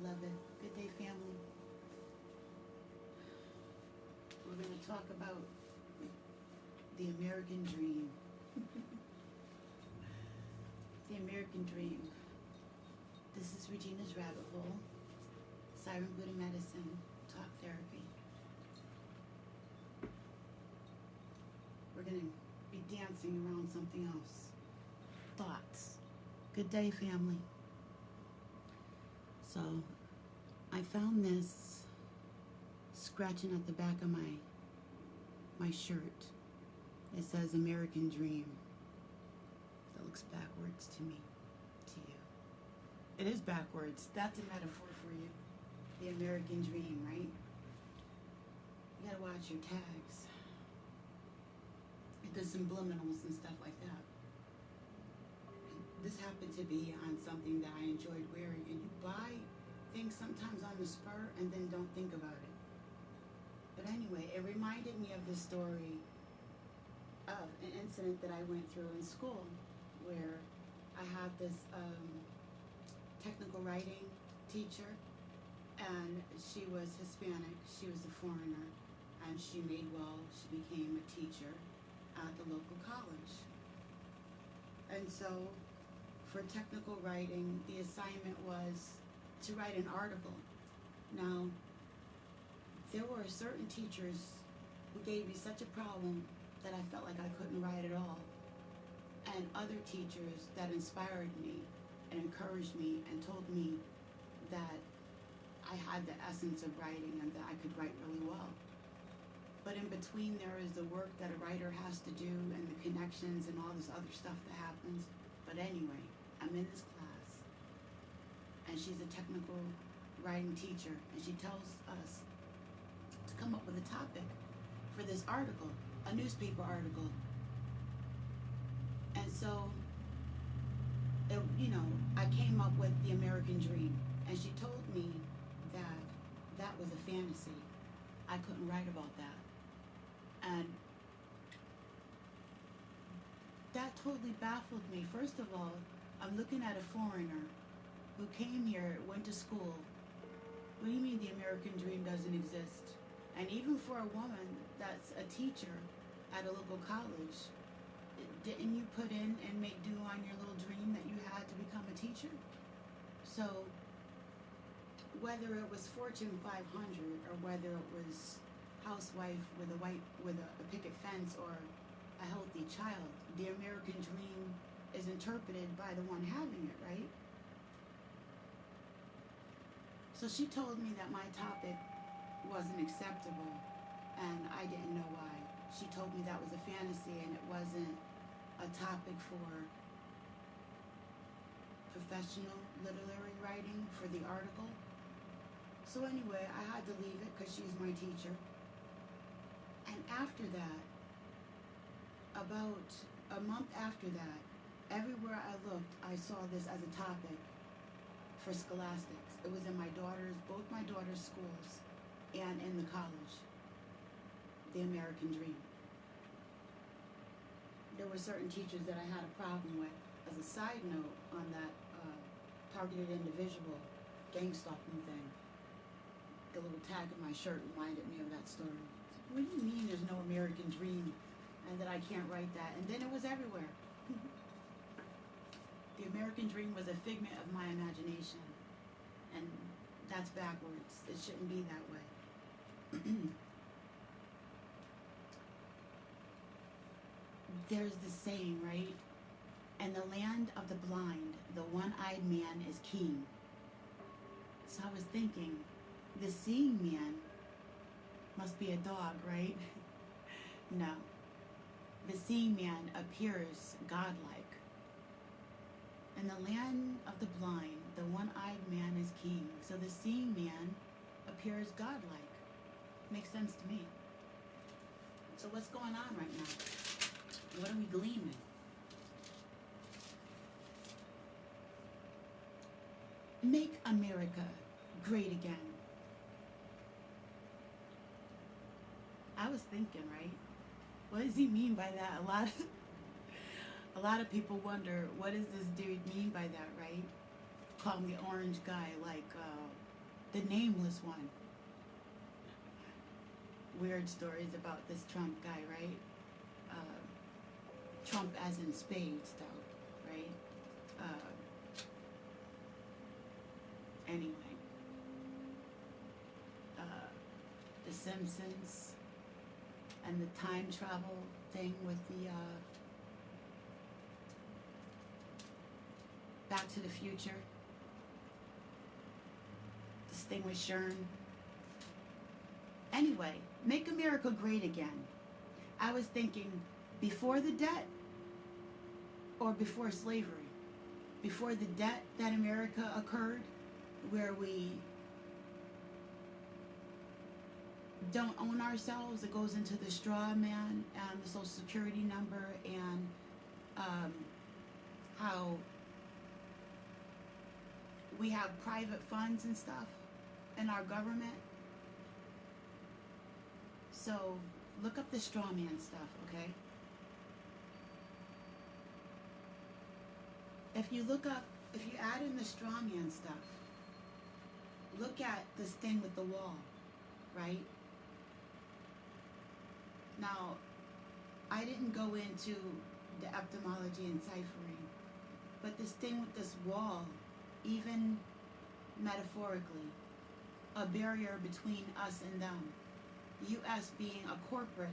beloved. Good day, family. We're going to talk about the American dream. The American dream. This is Regina's Rabbit Hole, Siren Buddha Medicine, Talk Therapy. We're going to be dancing around something else. Thoughts. Good day, family. So, I found this scratching at the back of my shirt. It says American Dream. That looks backwards to me, to you. It is backwards. That's a metaphor for you. The American Dream, right? You gotta watch your tags. The subliminals and stuff like that. This happened to be on something that I enjoyed wearing, and you buy things sometimes on the spur and then don't think about it. But anyway, it reminded me of the story of an incident that I went through in school where I had this technical writing teacher, and she was Hispanic, she was a foreigner, and she made well, she became a teacher at the local college. And so for technical writing, the assignment was to write an article. Now, there were certain teachers who gave me such a problem that I felt like I couldn't write at all, and other teachers that inspired me and encouraged me and told me that I had the essence of writing and that I could write really well. But in between there is the work that a writer has to do and the connections and all this other stuff that happens. But anyway, I'm in this class, and she's a technical writing teacher, and she tells us to come up with a topic for this article, a newspaper article. And so, I came up with the American Dream, and she told me that that was a fantasy. I couldn't write about that. And that totally baffled me. First of all, I'm looking at a foreigner who came here, went to school. What do you mean the American dream doesn't exist? And even for a woman that's a teacher at a local college, didn't you put in and make do on your little dream that you had to become a teacher? So whether it was Fortune 500 or whether it was housewife with a picket fence or a healthy child, the American dream is interpreted by the one having it, right? So she told me that my topic wasn't acceptable, and I didn't know why. She told me that was a fantasy and it wasn't a topic for professional literary writing for the article. So anyway, I had to leave it because she's my teacher. And after that, about a month after that, everywhere I looked, I saw this as a topic for scholastics. It was in both my daughter's schools and in the college, the American Dream. There were certain teachers that I had a problem with. As a side note on that targeted individual gang stalking thing, the little tag in my shirt reminded me of that story. What do you mean there's no American Dream and that I can't write that? And then it was everywhere. The American Dream was a figment of my imagination, and that's backwards. It shouldn't be that way. There's the saying, right? In the land of the blind, the one-eyed man is king. So I was thinking, the seeing man must be a dog, right? No. The seeing man appears godlike. In the land of the blind, the one-eyed man is king. So the seeing man appears godlike. Makes sense to me. So what's going on right now? What are we gleaming? Make America great again. I was thinking, right? What does he mean by that? A lot of people wonder, what does this dude mean by that, right? Call him the orange guy, like the nameless one. Weird stories about this Trump guy, right? Trump as in spades, though, right? Anyway, The Simpsons and the time travel thing with the Back to the Future. This thing with Shern. Anyway, make America great again. I was thinking before the debt or before slavery. Before the debt that America occurred, where we don't own ourselves, it goes into the straw man and the social security number, and how we have private funds and stuff in our government. So look up the straw man stuff, okay? If you add in the straw man stuff, look at this thing with the wall, right? Now, I didn't go into the etymology and ciphering, but this thing with this wall, even metaphorically, a barrier between us and them. U.S. being a corporate,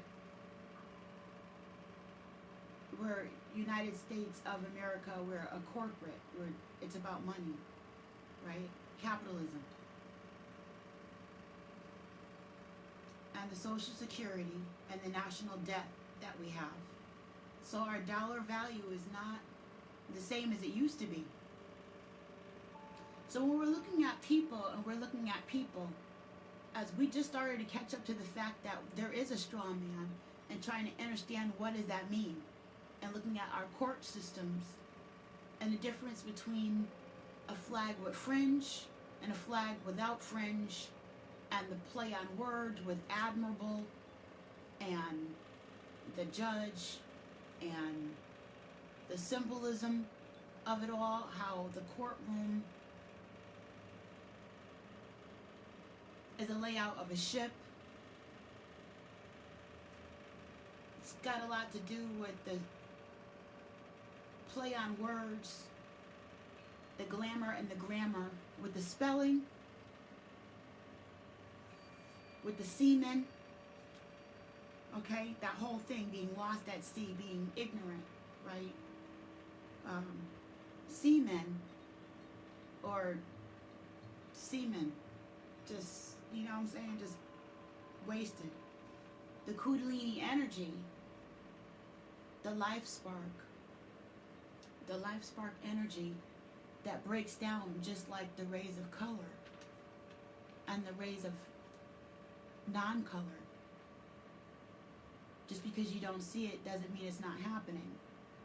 we're United States of America, we're a corporate, it's about money, right? Capitalism. And the Social Security and the national debt that we have. So our dollar value is not the same as it used to be. So when we're looking at people, as we just started to catch up to the fact that there is a straw man and trying to understand what does that mean, and looking at our court systems and the difference between a flag with fringe and a flag without fringe, and the play on words with admirable and the judge and the symbolism of it all, how the courtroom is a layout of a ship. It's got a lot to do with the play on words, the glamour and the grammar, with the spelling, with the seamen, okay? That whole thing, being lost at sea, being ignorant, right? Seamen, or seamen, just, you know what I'm saying, just wasted. The Kundalini energy, the life spark energy that breaks down just like the rays of color and the rays of non-color. Just because you don't see it doesn't mean it's not happening.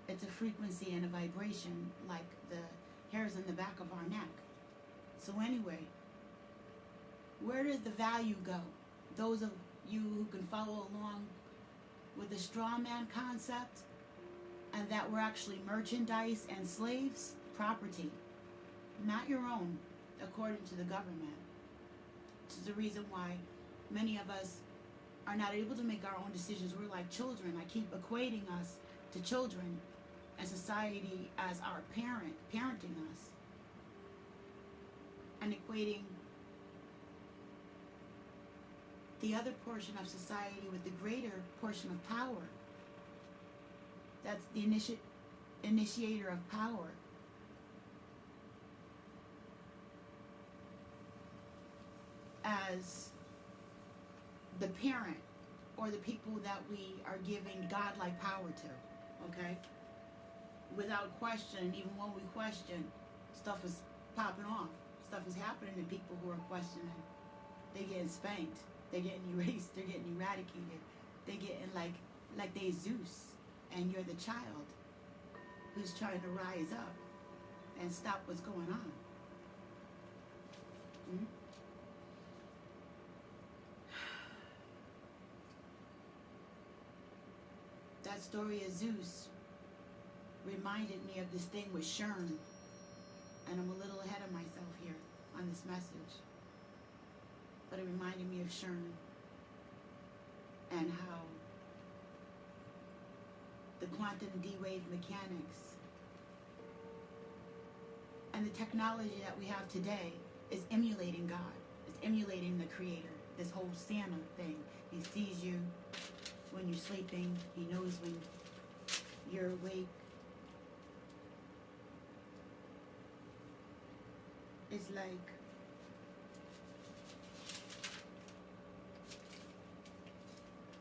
It's a frequency and a vibration, like the hairs on the back of our neck. So anyway, where does the value go? Those of you who can follow along with the straw man concept, and that we're actually merchandise and slaves, property, not your own, according to the government. Which is the reason why many of us are not able to make our own decisions. We're like children. I keep equating us to children and society as our parent, parenting us, and equating the other portion of society with the greater portion of power. That's the initiator of power. As the parent, or the people that we are giving godlike power to, okay? Without question, even when we question, stuff is popping off. Stuff is happening to people who are questioning. They're getting spanked. They're getting erased. They're getting eradicated. They're getting like they Zeus, and you're the child who's trying to rise up and stop what's going on. Mm-hmm. That story of Zeus reminded me of this thing with Shern, and I'm a little ahead of myself here on this message. but it reminded me of Sherm and how the quantum D-wave mechanics and the technology that we have today is emulating God. It's emulating the Creator. This whole Santa thing. He sees you when you're sleeping. He knows when you're awake. It's like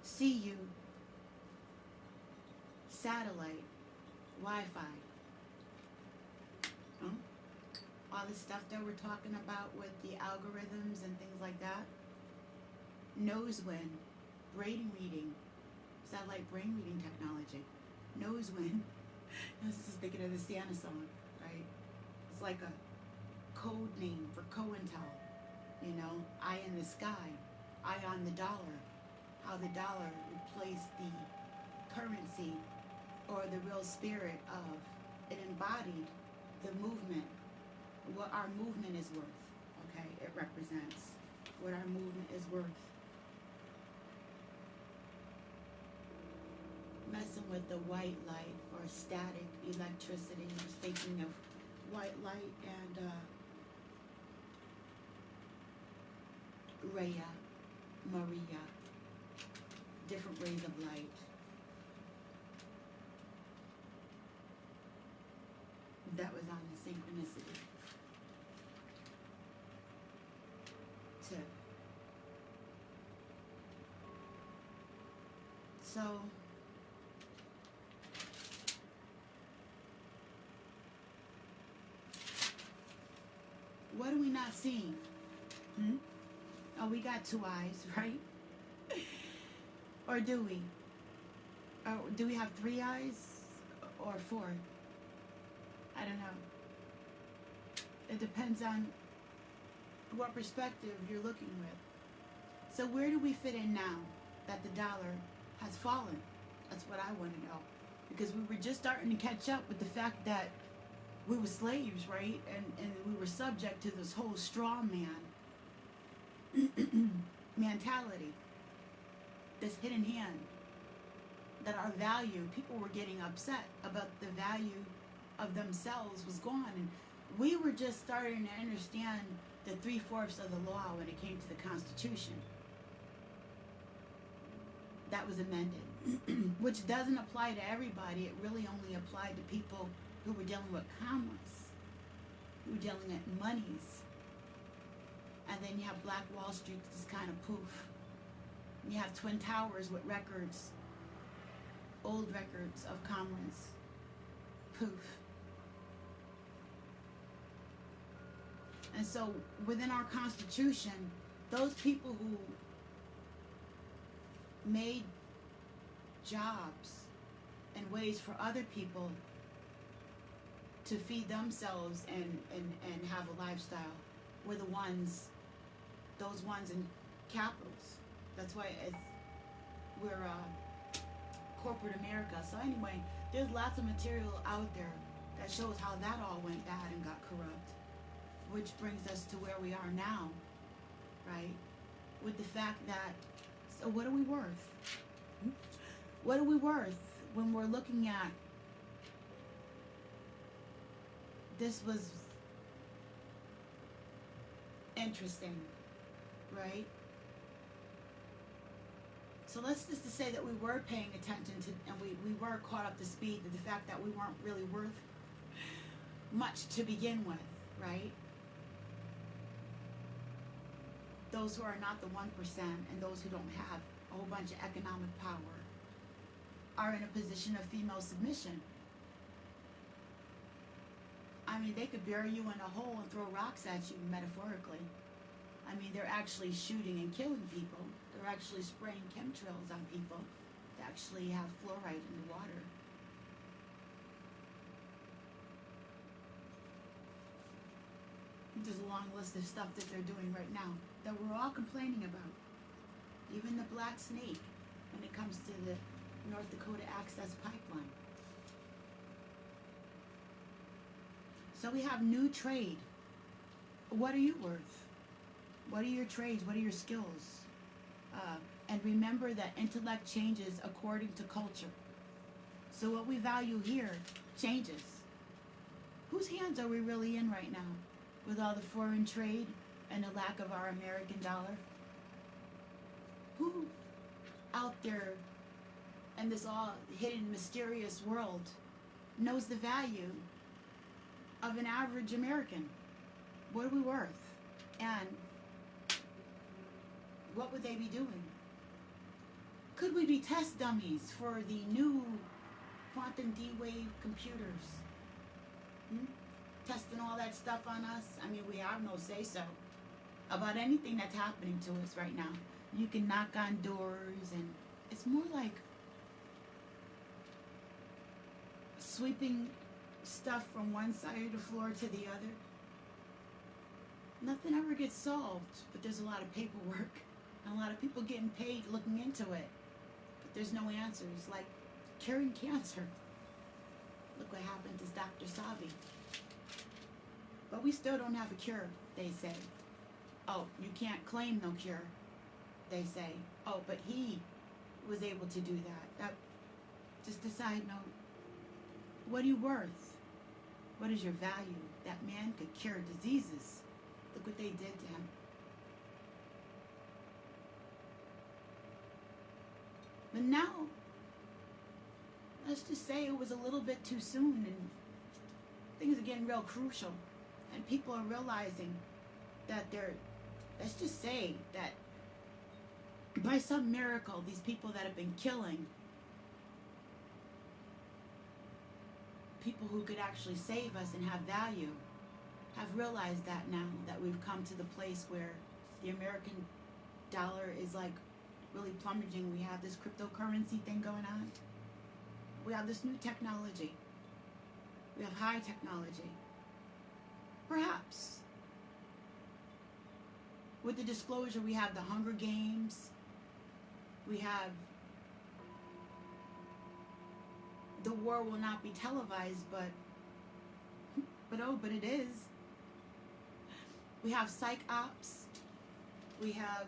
see you, satellite, Wi-Fi. All the stuff that we're talking about with the algorithms and things like that. Knows when, brain reading, satellite brain reading technology. Knows when. I was just thinking of the Santa song, right? It's like a code name for COINTEL. You know, eye in the sky, eye on the dollar. How the dollar replaced the currency or the real spirit of it, embodied the movement, what our movement is worth. Okay, it represents what our movement is worth. Messing with the white light or static electricity. I was thinking of white light and Rhea, Maria, different rays of light. That was on the synchronicity tip. So what are we not seeing? Oh, we got two eyes, right? Or do we? Or do we have three eyes or four? I don't know. It depends on what perspective you're looking with. So where do we fit in now that the dollar has fallen? That's what I want to know. Because we were just starting to catch up with the fact that we were slaves, right? And we were subject to this whole straw man mentality. This hidden hand. That our value, people were getting upset about the value of themselves was gone. And we were just starting to understand the 3/4 of the law when it came to the Constitution. That was amended. Which doesn't apply to everybody. It really only applied to people who were dealing with commerce, who were dealing with monies. And then you have Black Wall Street, just kind of poof. And you have Twin Towers with records, old records of commerce, poof. And so within our Constitution, those people who made jobs and ways for other people to feed themselves and have a lifestyle were the ones, those ones in capitals. That's why we're corporate America. So anyway, there's lots of material out there that shows how that all went bad and got corrupt, which brings us to where we are now, right? With the fact that, so what are we worth? What are we worth when we're looking at, this was interesting, right? So let's just to say that we were paying attention to, and we were caught up to speed to the fact that we weren't really worth much to begin with, right? Those who are not the 1% and those who don't have a whole bunch of economic power are in a position of female submission. I mean, they could bury you in a hole and throw rocks at you, metaphorically. I mean, they're actually shooting and killing people. They're actually spraying chemtrails on people to actually have fluoride in the water. There's a long list of stuff that they're doing right now that we're all complaining about. Even the black snake when it comes to the North Dakota Access Pipeline. So we have new trade. What are you worth? What are your trades? What are your skills? And remember that intellect changes according to culture. So what we value here changes. Whose hands are we really in right now with all the foreign trade and the lack of our American dollar? Who out there in this all hidden, mysterious world knows the value of an average American? What are we worth? And what would they be doing? Could we be test dummies for the new quantum D-wave computers? Testing all that stuff on us? I mean, we have no say-so about anything that's happening to us right now. You can knock on doors, and it's more like sweeping stuff from one side of the floor to the other. Nothing ever gets solved, but there's a lot of paperwork and a lot of people getting paid looking into it. But there's no answers, like curing cancer. Look what happened to Dr. Sabi. But we still don't have a cure, they say. Oh, you can't claim no cure, they say. Oh, but he was able to do that. Just a side note. What are you worth? What is your value? That man could cure diseases. Look what they did to him. But now, let's just say it was a little bit too soon, and things are getting real crucial, and people are realizing that let's just say that by some miracle, these people that have been killing people who could actually save us and have value have realized that now, that we've come to the place where the American dollar is like really plummeting. We have this cryptocurrency thing going on. We have this new technology. We have high technology. Perhaps with the disclosure, we have the Hunger Games. We have the war will not be televised, but it is. We have psych ops. We have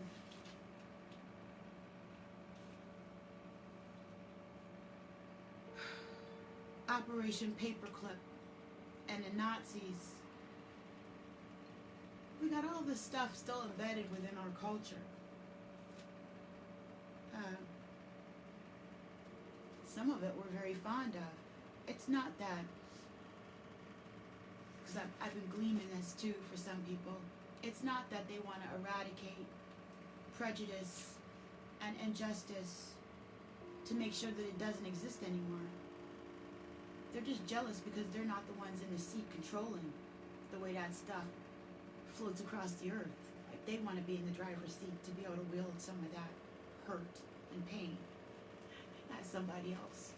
Operation Paperclip and the Nazis. We got all this stuff still embedded within our culture. Some of it we're very fond of. It's not that, because I've been gleaming this too for some people, it's not that they want to eradicate prejudice and injustice to make sure that it doesn't exist anymore. They're just jealous because they're not the ones in the seat controlling the way that stuff floats across the earth. Like they want to be in the driver's seat to be able to wield some of that hurt and pain as somebody else.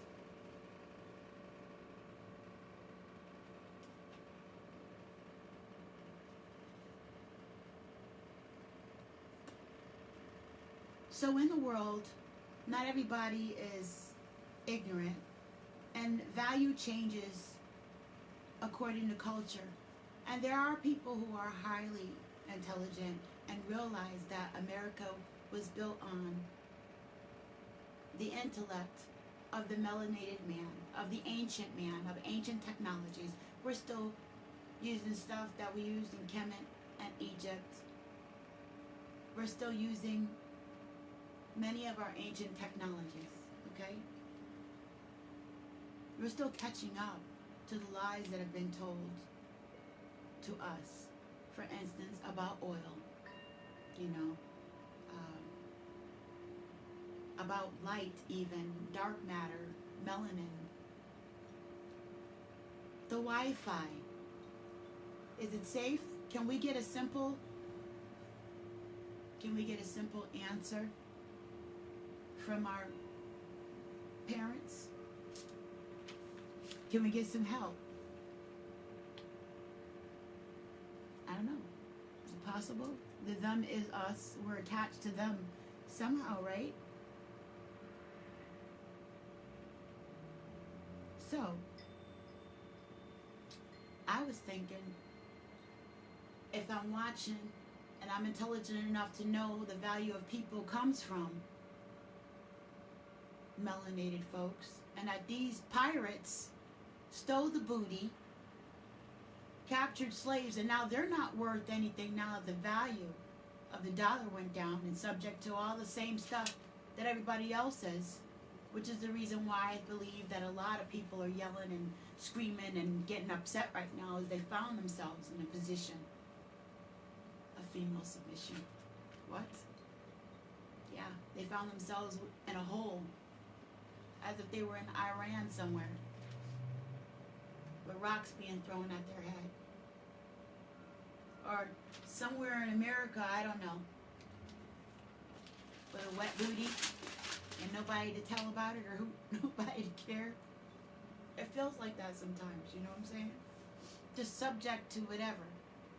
So in the world, not everybody is ignorant, and value changes according to culture. And there are people who are highly intelligent and realize that America was built on the intellect of the melanated man, of the ancient man, of ancient technologies. We're still using stuff that we used in Kemet and Egypt. We're still using many of our ancient technologies, okay? We're still catching up to the lies that have been told to us. For instance, about oil, about light even, dark matter, melanin, the Wi-Fi. Is it safe? Can we get a simple answer from our parents? Can we get some help? I don't know. Is it possible? The them is us. We're attached to them somehow, right? So, I was thinking, if I'm watching and I'm intelligent enough to know the value of people comes from melanated folks, and that these pirates stole the booty, captured slaves, and now they're not worth anything. Now the value of the dollar went down and subject to all the same stuff that everybody else is, which is the reason why I believe that a lot of people are yelling and screaming and getting upset right now, is they found themselves in a position of female submission. What? Yeah, they found themselves in a hole, as if they were in Iran somewhere, with rocks being thrown at their head. Or somewhere in America, I don't know, with a wet booty and nobody to tell about it, or nobody to care. It feels like that sometimes, you know what I'm saying? Just subject to whatever.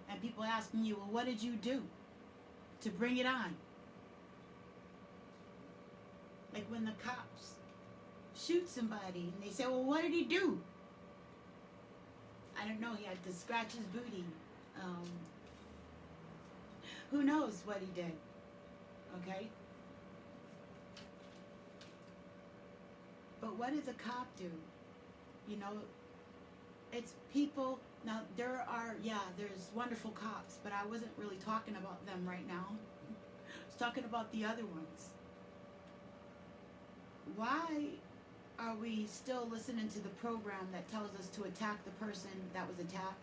And people asking you, well, what did you do to bring it on? Like when the cops shoot somebody and they say, well, what did he do? I don't know, he had to scratch his booty. Who knows what he did, okay? But what did the cop do? You know, it's people. Now, there's wonderful cops, but I wasn't really talking about them right now. I was talking about the other ones. Why are we still listening to the program that tells us to attack the person that was attacked?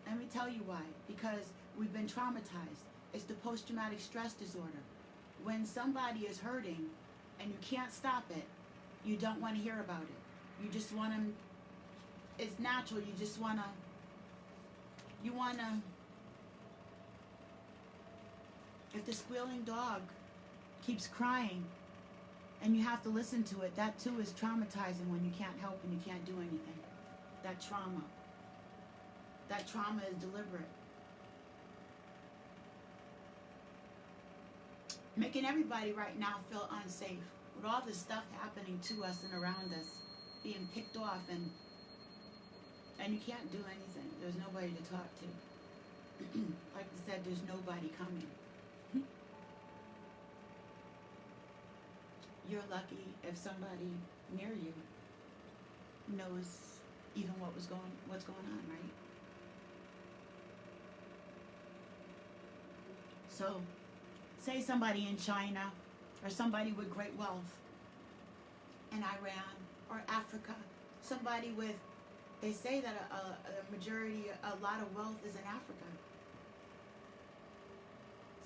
Let me tell you why. Because we've been traumatized. It's the post-traumatic stress disorder. When somebody is hurting and you can't stop it, you don't want to hear about it. You just want to, it's natural, you just want to, if the squealing dog keeps crying and you have to listen to it, that too is traumatizing when you can't help and you can't do anything. That trauma is deliberate. Making everybody right now feel unsafe with all this stuff happening to us and around us, being picked off, and you can't do anything. There's nobody to talk to. Like I said, there's nobody coming. You're lucky if somebody near you knows even what's going on, right? So, say somebody in China or somebody with great wealth in Iran or Africa, somebody with, they say that a lot of wealth is in Africa.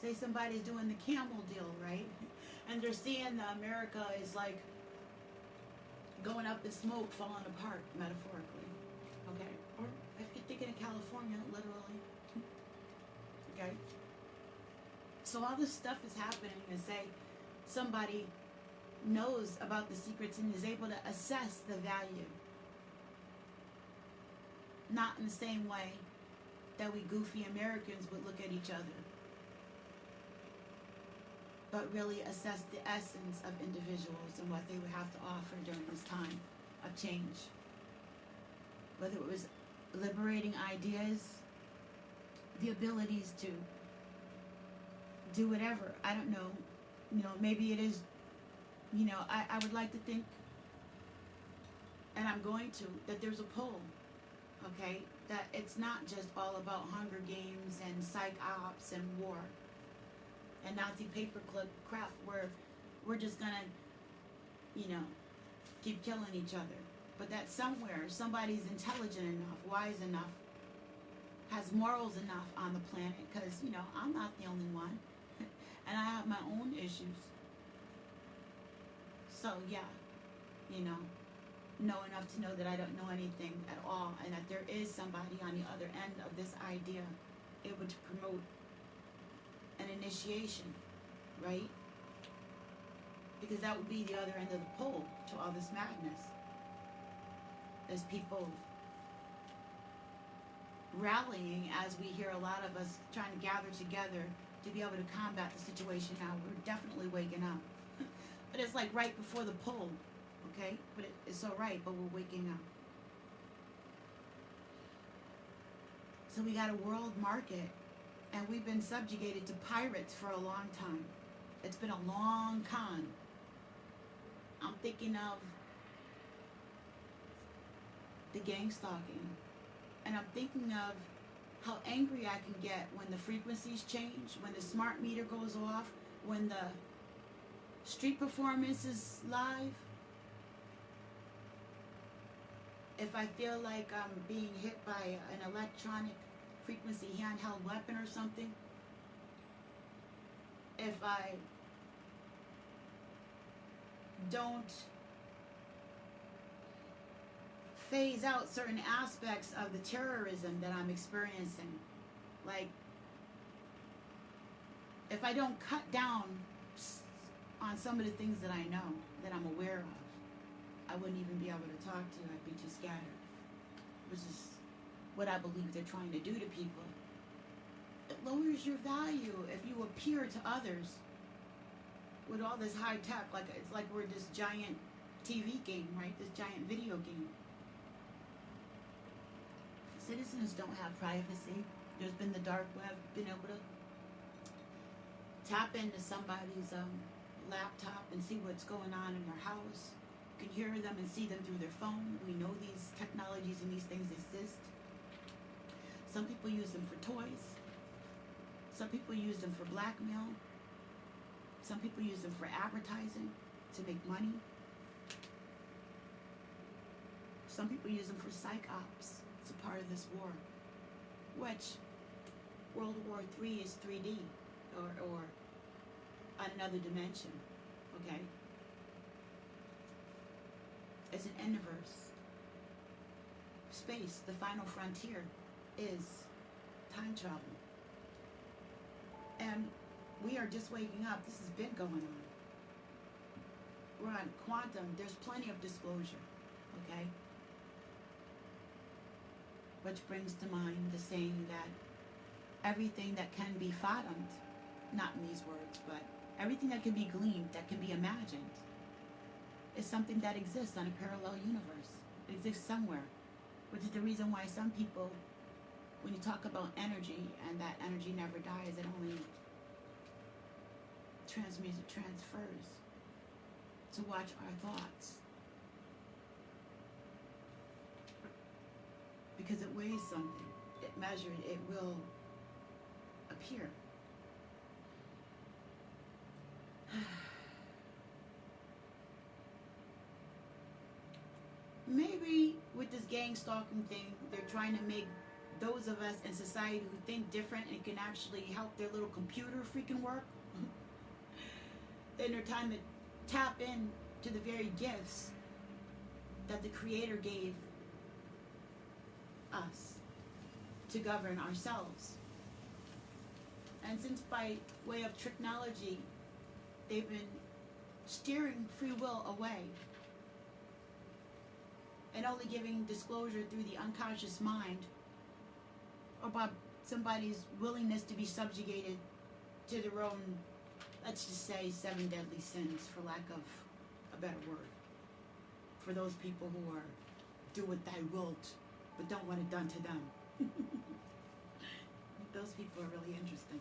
Say somebody's doing the camel deal, right? And they're seeing that America is like going up in smoke, falling apart, metaphorically. Okay? Or if you're thinking of California, literally. Okay? So all this stuff is happening, and say somebody knows about the secrets and is able to assess the value. Not in the same way that we goofy Americans would look at each other, but really assess the essence of individuals and what they would have to offer during this time of change. Whether it was liberating ideas, the abilities to do whatever, I don't know, maybe it is, I would like to think, and I'm going to, that there's a pull, okay, that it's not just all about Hunger Games and psych ops and war and Nazi paperclip crap where we're just gonna, keep killing each other. But that somewhere, somebody's intelligent enough, wise enough, has morals enough on the planet, because, I'm not the only one. And I have my own issues. So, yeah, know enough to know that I don't know anything at all, and that there is somebody on the other end of this idea able to promote an initiation, right? Because that would be the other end of the pole to all this madness. There's people rallying, as we hear a lot of us trying to gather together to be able to combat the situation now. We're definitely waking up. But it's like right before the pull, okay? But it's all right, but we're waking up. So we got a world market, and we've been subjugated to pirates for a long time. It's been a long con. I'm thinking of the gang stalking, and I'm thinking of how angry I can get when the frequencies change, when the smart meter goes off, when the street performance is live. If I feel like I'm being hit by an electronic frequency handheld weapon or something, if I don't phase out certain aspects of the terrorism that I'm experiencing, like if I don't cut down on some of the things that I know, that I'm aware of, I wouldn't even be able to talk to you. I'd be too scattered, which is what I believe they're trying to do to people. It lowers your value if you appear to others with all this high tech, like it's like we're this giant TV game, right? This giant video game. Citizens don't have privacy. There's been the dark web, been able to tap into somebody's laptop and see what's going on in their house. You can hear them and see them through their phone. We know these technologies and these things exist. Some people use them for toys. Some people use them for blackmail. Some people use them for advertising to make money. Some people use them for psych ops. It's a part of this war, which World War III is 3D or another dimension, okay? It's an universe. Space, the final frontier, is time travel. And we are just waking up. This has been going on. We're on quantum. There's plenty of disclosure, okay? Which brings to mind the saying that everything that can be fathomed, not in these words, but everything that can be gleaned, that can be imagined, is something that exists on a parallel universe. It exists somewhere, which is the reason why some people, when you talk about energy and that energy never dies, it only transmutes, it transfers, to watch our thoughts. Because it weighs something, it measured, it will appear. Maybe with this gang stalking thing, they're trying to make those of us in society who think different and can actually help their little computer freaking work, then they're trying to tap in to the very gifts that the Creator gave us to govern ourselves. And since by way of technology, they've been steering free will away and only giving disclosure through the unconscious mind about somebody's willingness to be subjugated to their own, let's just say, 7 deadly sins, for lack of a better word. For those people who are do what thy wilt, but don't want it done to them. Those people are really interesting.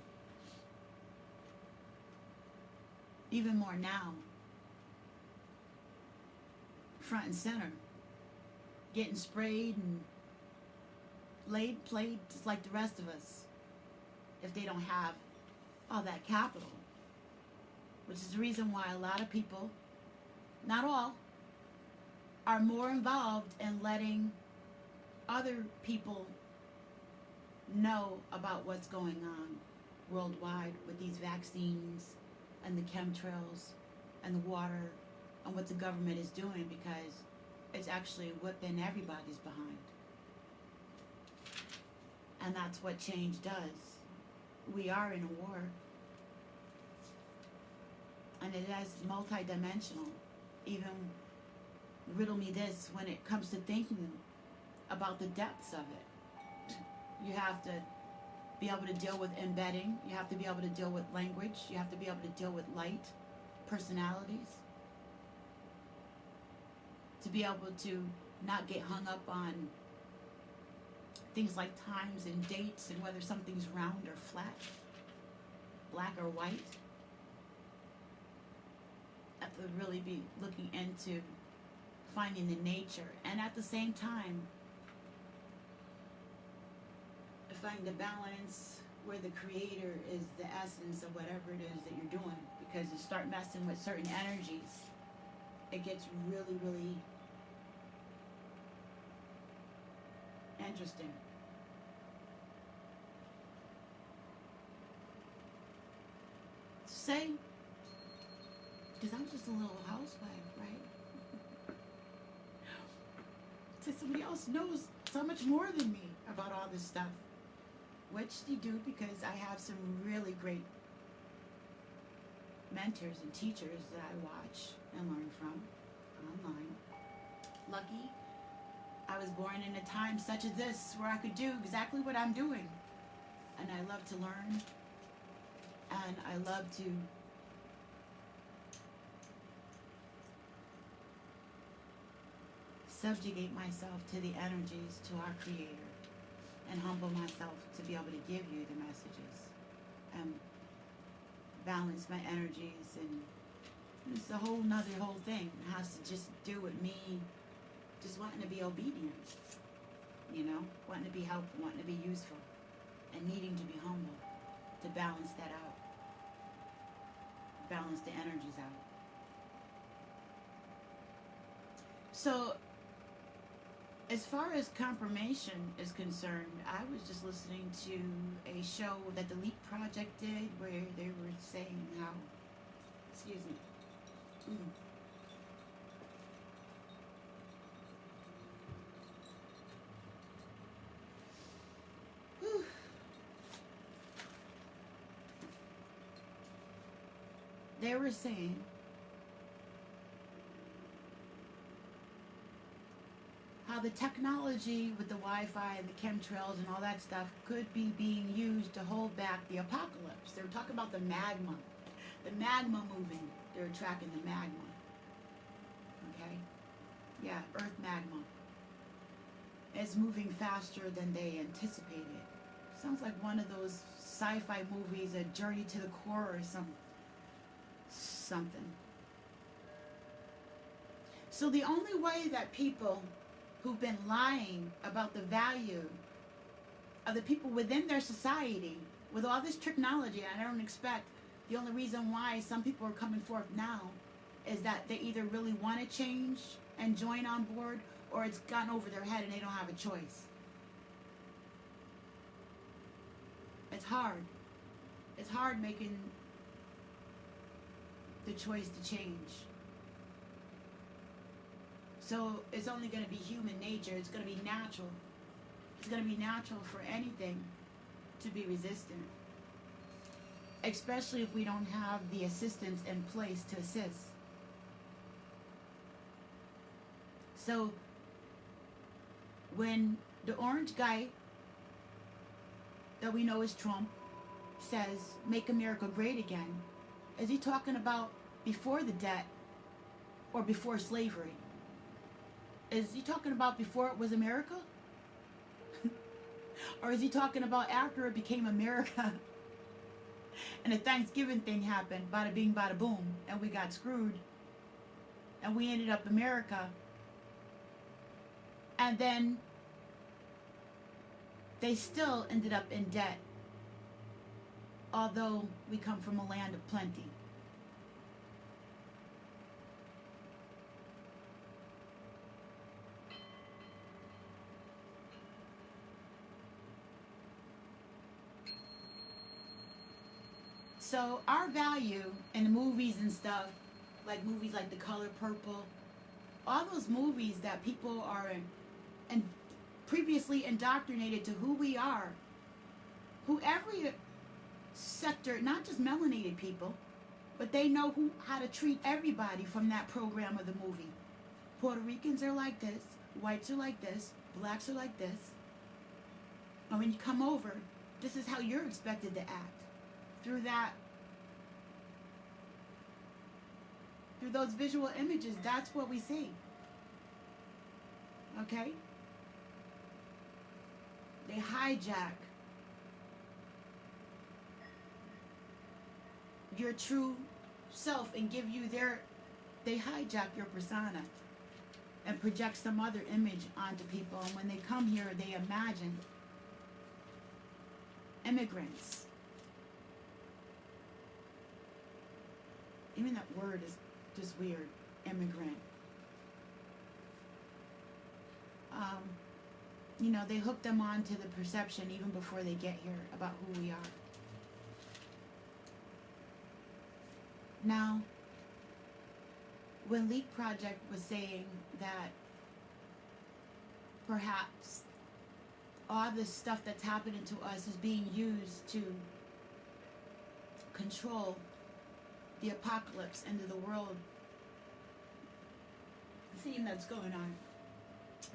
Even more now, front and center, getting sprayed and played just like the rest of us, if they don't have all that capital. Which is the reason why a lot of people, not all, are more involved in letting other people know about what's going on worldwide with these vaccines and the chemtrails and the water and what the government is doing, because it's actually whipping everybody's behind. And that's what change does. We are in a war. And it is multidimensional. Even riddle me this, when it comes to thinking about the depths of it. You have to be able to deal with embedding. You have to be able to deal with language. You have to be able to deal with light, personalities. To be able to not get hung up on things like times and dates and whether something's round or flat, black or white. Have to really be looking into finding the nature, and at the same time find the balance where the creator is the essence of whatever it is that you're doing. Because you start messing with certain energies, it gets really, really interesting. Say, because I'm just a little housewife, right? Say somebody else knows so much more than me about all this stuff, which they do, because I have some really great mentors and teachers that I watch and learn from online. Lucky I was born in a time such as this where I could do exactly what I'm doing. And I love to learn, and I love to subjugate myself to the energies, to our Creator, and humble myself to be able to give you the messages and balance my energies. And it's a whole thing. It has to just do with me just wanting to be obedient, you know, wanting to be helpful, wanting to be useful, and needing to be humble to balance that out, balance the energies out. So as far as confirmation is concerned, I was just listening to a show that the Leap Project did where they were saying how, excuse me, they were saying how the technology with the Wi-Fi and the chemtrails and all that stuff could be being used to hold back the apocalypse. They were talking about the magma moving. They were tracking the magma. Okay? Yeah, Earth magma. It's moving faster than they anticipated. Sounds like one of those sci-fi movies, A Journey to the Core or something. So the only way that people who've been lying about the value of the people within their society with all this technology, I don't expect, the only reason why some people are coming forth now is that they either really want to change and join on board, or it's gotten over their head and they don't have a choice. It's hard. It's hard making the choice to change. So it's only going to be human nature. It's going to be natural. It's going to be natural for anything to be resistant, especially if we don't have the assistance in place to assist. So when the orange guy that we know is Trump says, "Make America great again," is he talking about before the debt or before slavery? Is he talking about before it was America? Or is he talking about after it became America and the Thanksgiving thing happened, bada bing, bada boom, and we got screwed and we ended up America, and then they still ended up in debt, although we come from a land of plenty. So our value in the movies and stuff, like movies like The Color Purple, all those movies that people are and previously indoctrinated to who we are, who every sector, not just melanated people, but they know how to treat everybody from that program of the movie. Puerto Ricans are like this, whites are like this, blacks are like this. And when you come over, this is how you're expected to act. Through those visual images, that's what we see. Okay? They hijack your true self and give you they hijack your persona and project some other image onto people. And when they come here, they imagine immigrants. Even that word is just weird, immigrant. You know, they hook them on to the perception even before they get here about who we are. Now, when Leak Project was saying that perhaps all this stuff that's happening to us is being used to control the apocalypse into the world theme that's going on,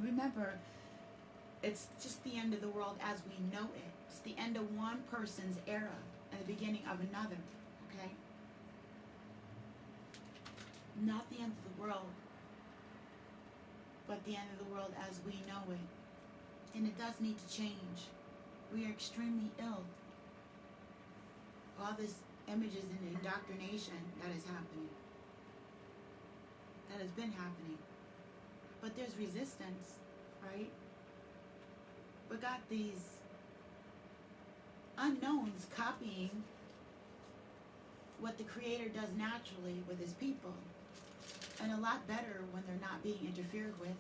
remember, it's just the end of the world as we know it. It's the end of one person's era and the beginning of another, okay? Not the end of the world, but the end of the world as we know it. And it does need to change. We are extremely ill. All this images and indoctrination that is happening. That has been happening. But there's resistance, right? We got these unknowns copying what the Creator does naturally with His people. And a lot better when they're not being interfered with.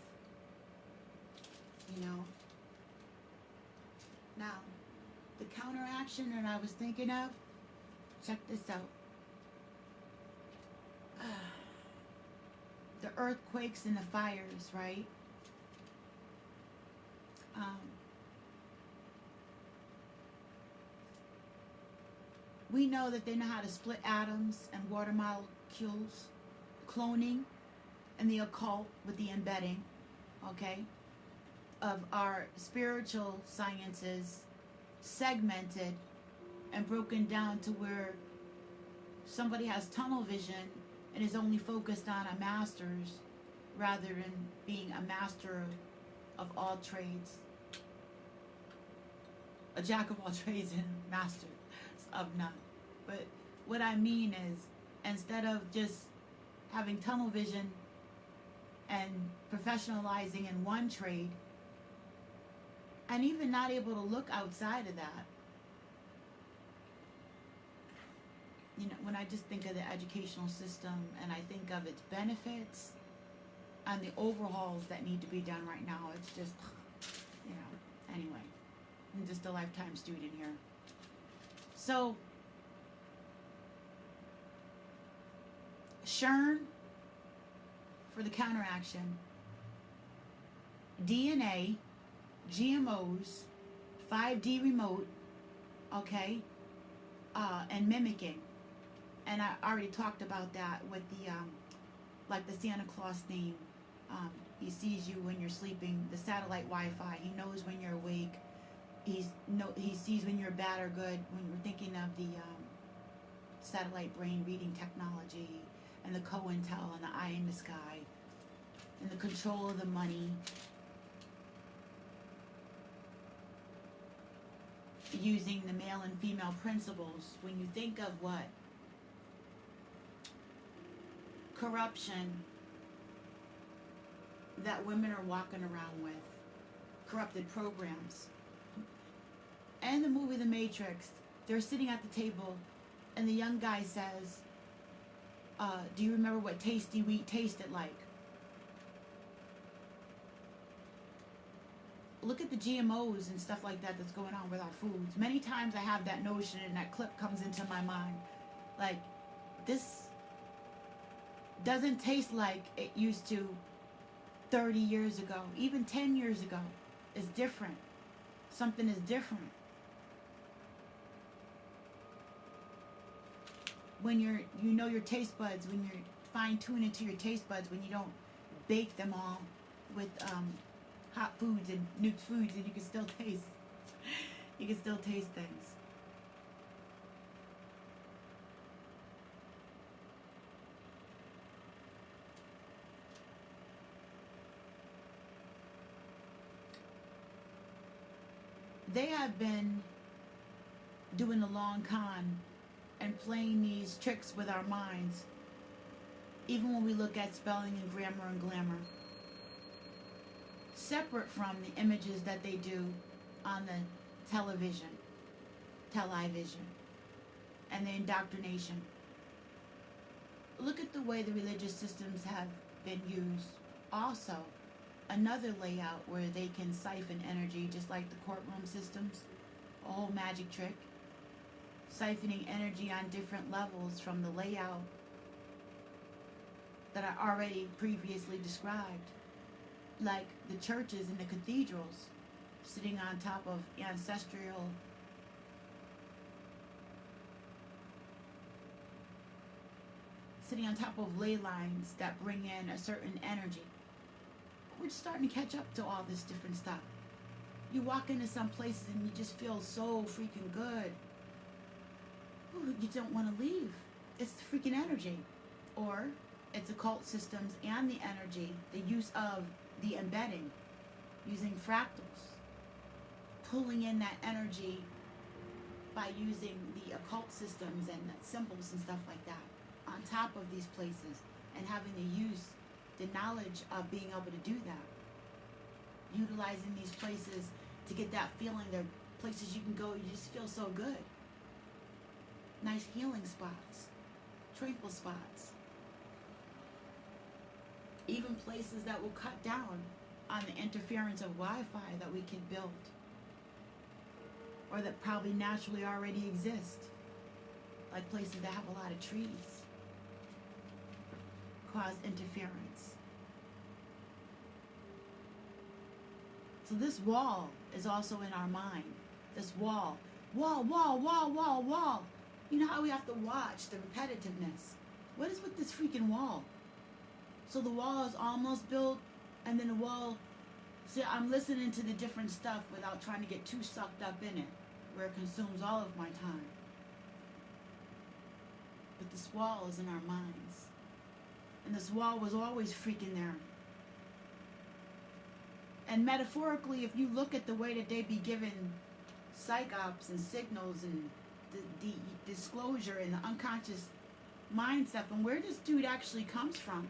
You know? Now, the counteraction that I was thinking of, check this out. The earthquakes and the fires, right? We know that they know how to split atoms and water molecules, cloning, and the occult with the embedding, okay, of our spiritual sciences segmented and broken down to where somebody has tunnel vision and is only focused on a master's rather than being a master of all trades. A jack of all trades and master of none. But what I mean is, instead of just having tunnel vision and professionalizing in one trade, and even not able to look outside of that, you know, when I just think of the educational system and I think of its benefits and the overhauls that need to be done right now, it's just, you know, anyway, I'm just a lifetime student here. So, Shern, for the counteraction, DNA, GMOs, 5D remote, okay, and mimicking. And I already talked about that with the, like the Santa Claus theme. He sees you when you're sleeping, the satellite Wi-Fi. He knows when you're awake. He sees when you're bad or good. When we're thinking of the satellite brain reading technology and the COINTEL and the eye in the sky and the control of the money. Using the male and female principles. When you think of what corruption that women are walking around with, corrupted programs. And the movie The Matrix, they're sitting at the table and the young guy says, do you remember what tasty wheat tasted like? Look at the GMOs and stuff like that that's going on with our foods. Many times I have that notion and that clip comes into my mind. Like, this doesn't taste like it used to 30 years ago. Even 10 years ago. It's different. Something is different. When you know your taste buds, when you're fine-tuning to your taste buds, when you don't bake them all with hot foods and nuked foods, and you can still taste things. they have been doing the long con and playing these tricks with our minds, even when we look at spelling and grammar and glamour, separate from the images that they do on the television, and the indoctrination. Look at the way the religious systems have been used. Also, another layout where they can siphon energy, just like the courtroom systems, a whole magic trick, siphoning energy on different levels from the layout that I already previously described, like the churches and the cathedrals, sitting on top of ancestral ley lines that bring in a certain energy. We're just starting to catch up to all this different stuff. You walk into some places and you just feel so freaking good. Ooh, you don't want to leave. It's the freaking energy. Or it's occult systems and the energy, the use of the embedding, using fractals, pulling in that energy by using the occult systems and symbols and stuff like that on top of these places, and having the knowledge of being able to do that. Utilizing these places to get that feeling. They're places you can go, you just feel so good. Nice healing spots, tranquil spots. Even places that will cut down on the interference of Wi-Fi that we can build, or that probably naturally already exist, like places that have a lot of trees, cause interference. So this wall is also in our mind. This wall. You know how we have to watch the repetitiveness. What is with this freaking wall? So the wall is almost built, and then the wall, see, I'm listening to the different stuff without trying to get too sucked up in it, where it consumes all of my time. But this wall is in our minds. And this wall was always freaking there. And metaphorically, if you look at the way that they be given psychops and signals and the disclosure and the unconscious mind stuff, and where this dude actually comes from,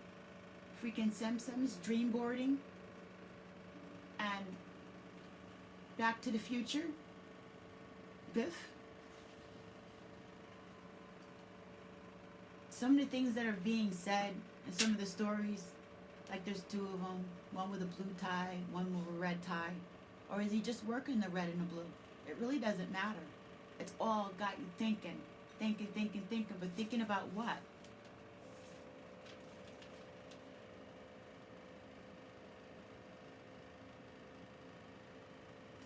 freaking Simpsons, dreamboarding, and Back to the Future, Biff. Some of the things that are being said in some of the stories, like there's two of them, one with a blue tie, one with a red tie, or is he just working the red and the blue? It really doesn't matter. It's all got you thinking, but thinking about what?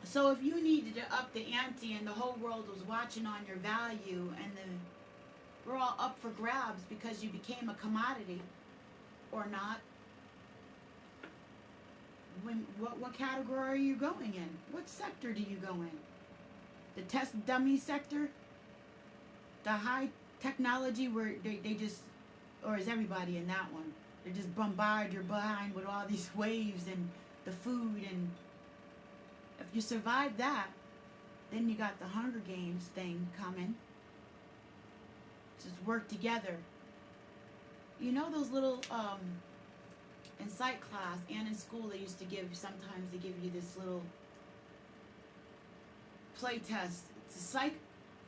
So if you needed to up the ante and the whole world was watching on your value, and we're all up for grabs because you became a commodity or not, what category are you going in? What sector do you go in? The test dummy sector? The high technology where they just, or is everybody in that one? They just bombard your behind with all these waves and the food, and if you survive that, then you got the Hunger Games thing coming. Just work together. You know those little, in psych class and in school they used to sometimes they give you this little play test. It's a psych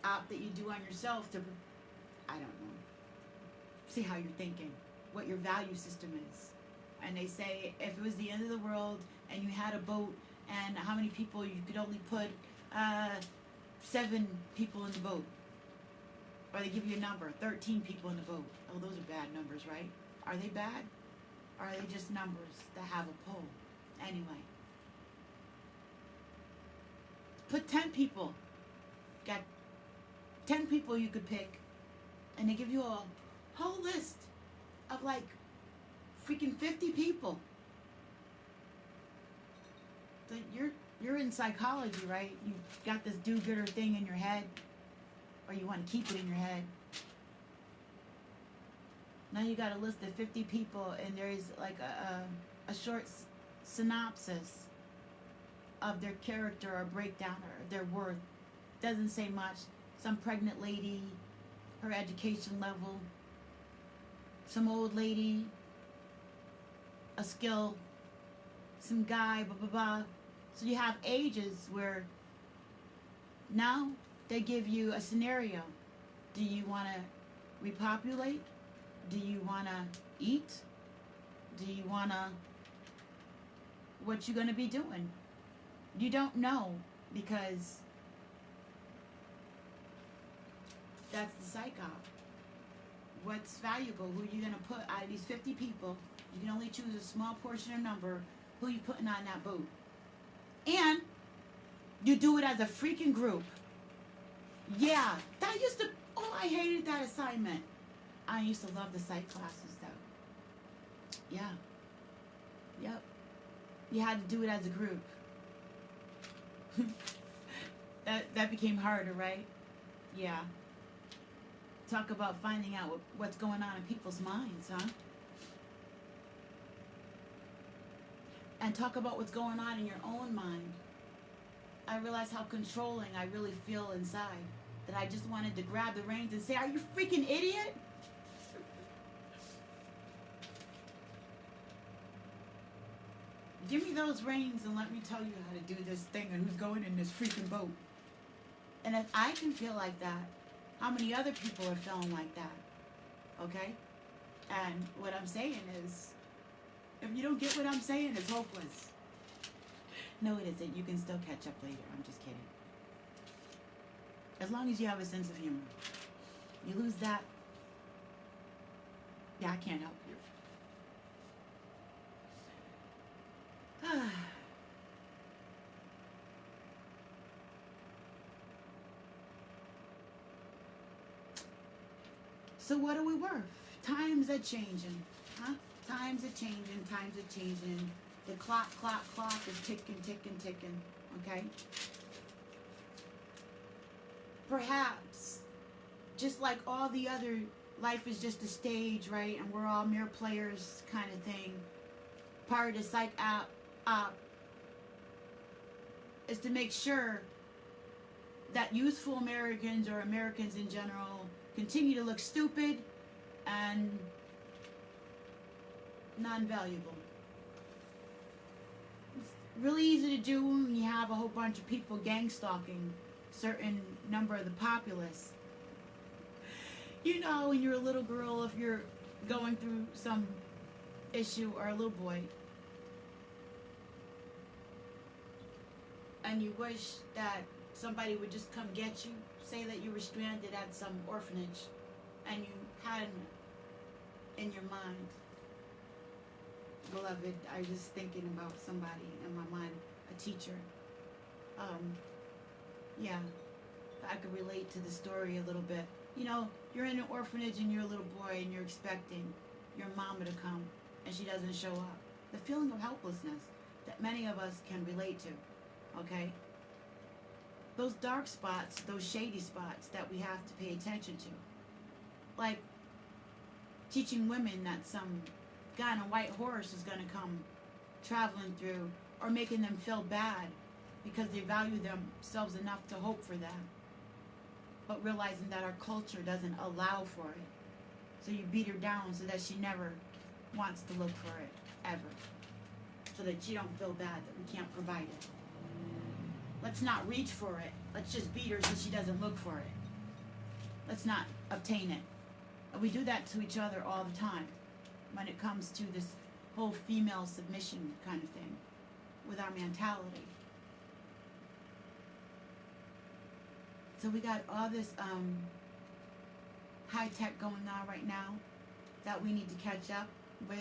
op that you do on yourself to, I don't know, see how you're thinking, what your value system is. And they say if it was the end of the world and you had a boat and how many people, you could only put 7 people in the boat. Or they give you a number, 13 people in the boat. Oh, those are bad numbers, right? Are they bad? Or are they just numbers that have a pull? Anyway. Put 10 people. Got 10 people you could pick. And they give you a whole list of like freaking 50 people. So you're in psychology, right? You got this do-gooder thing in your head. Or you want to keep it in your head. Now you got a list of 50 people, and there is like a short synopsis of their character or breakdown or their worth. Doesn't say much. Some pregnant lady, her education level, some old lady, a skill, some guy, blah, blah, blah. So you have ages where now they give you a scenario. Do you want to repopulate? Do you want to eat? Do you want to... What you going to be doing? You don't know, because that's the psych op. What's valuable? Who are you going to put out of these 50 people? You can only choose a small portion or number. Who you putting on that boat? And you do it as a freaking group. Yeah, that used to... Oh, I hated that assignment. I used to love the psych classes, though. Yeah. Yep. You had to do it as a group. that became harder, right? Yeah. Talk about finding out what's going on in people's minds, huh? And talk about what's going on in your own mind. I realized how controlling I really feel inside. That I just wanted to grab the reins and say, are you freaking idiot? Give me those reins and let me tell you how to do this thing and who's going in this freaking boat. And if I can feel like that, how many other people are feeling like that? Okay? And what I'm saying is, if you don't get what I'm saying, it's hopeless. No, it isn't. You can still catch up later. I'm just kidding. As long as you have a sense of humor. You lose that, yeah, I can't help you. So what are we worth? Times are changing, huh? Times are changing, times are changing. The clock is ticking, ticking, ticking, okay? Perhaps, just like all the other, life is just a stage, right? And we're all mere players kind of thing. Part of the psych op is to make sure that youthful Americans, or Americans in general, continue to look stupid and non-valuable. It's really easy to do when you have a whole bunch of people gang stalking certain number of the populace. You know, when you're a little girl, if you're going through some issue, or a little boy, and you wish that somebody would just come get you, say that you were stranded at some orphanage, and you had him in your mind. Beloved, I was just thinking about somebody in my mind, a teacher. Yeah, I could relate to the story a little bit. You know, you're in an orphanage and you're a little boy and you're expecting your mama to come and she doesn't show up. The feeling of helplessness that many of us can relate to, okay? Those dark spots, those shady spots that we have to pay attention to. Like teaching women that some guy on a white horse is going to come traveling through, or making them feel bad because they value themselves enough to hope for them, but realizing that our culture doesn't allow for it. So you beat her down so that she never wants to look for it, ever. So that she don't feel bad that we can't provide it. Let's not reach for it. Let's just beat her so she doesn't look for it. Let's not obtain it. And we do that to each other all the time when it comes to this whole female submission kind of thing with our mentality. So we got all this high tech going on right now that we need to catch up with,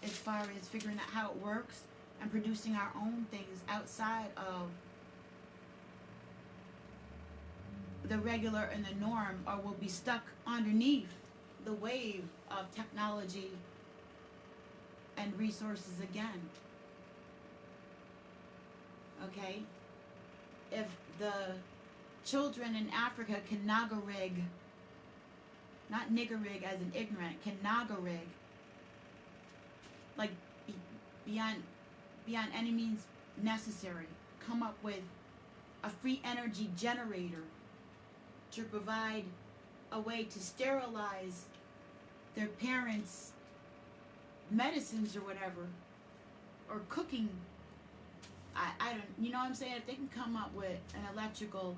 as far as figuring out how it works and producing our own things outside of the regular and the norm, or we'll be stuck underneath the wave of technology and resources again. Okay? If the children in Africa can naga rig, not nigger rig as in ignorant, can naga rig, like beyond any means necessary, come up with a free energy generator to provide a way to sterilize their parents' medicines or whatever, or cooking. I don't, you know what I'm saying? If they can come up with an electrical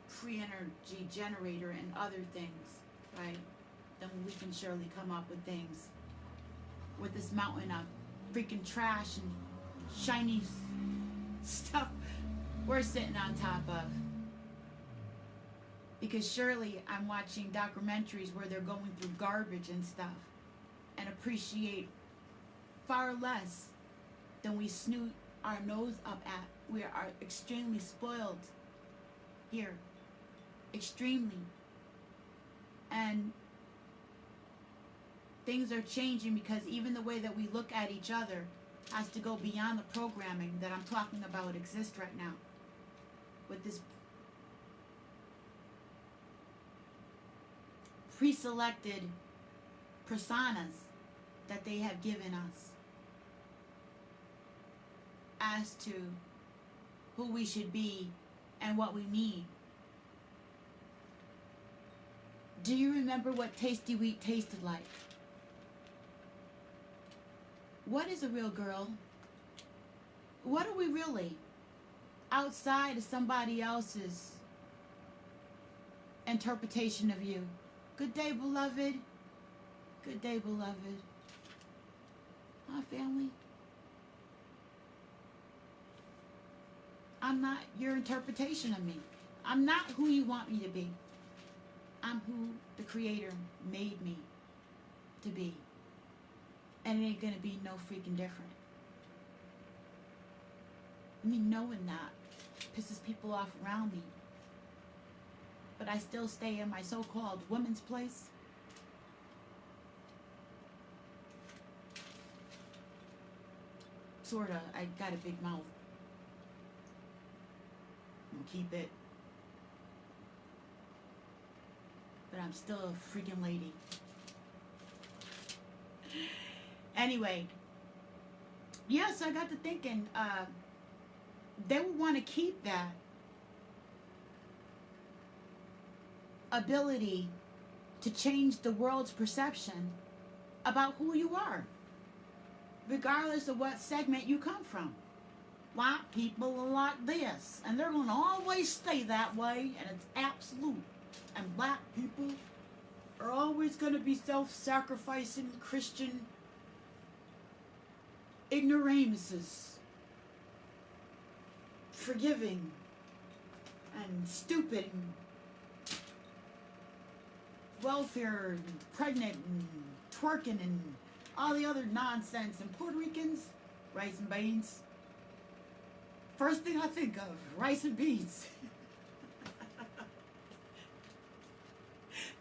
free energy generator and other things, right, then we can surely come up with things with this mountain of freaking trash and shiny stuff we're sitting on top of. Because surely I'm watching documentaries where they're going through garbage and stuff and appreciate far less than we snoot our nose up at. We are extremely spoiled here. Extremely. And things are changing because even the way that we look at each other has to go beyond the programming that I'm talking about exists right now. With this pre-selected personas that they have given us as to who we should be and what we need. Do you remember what Tasty Wheat tasted like? What is a real girl? What are we really? Outside of somebody else's interpretation of you. Good day, beloved. Good day, beloved. Huh, family? I'm not your interpretation of me. I'm not who you want me to be. I'm who the Creator made me to be. And it ain't gonna be no freaking different. Me knowing that pisses people off around me. But I still stay in my so-called woman's place. Sorta. I got a big mouth. I'm gonna keep it. But I'm still a freaking lady. Anyway. Yeah, so I got to thinking, they would want to keep that ability to change the world's perception about who you are, regardless of what segment you come from. White people are like this, and they're going to always stay that way, and it's absolute. And black people are always going to be self-sacrificing Christian ignoramuses, forgiving and stupid and welfare and pregnant and twerking and all the other nonsense. And Puerto Ricans, rice and beans. First thing I think of, rice and beans.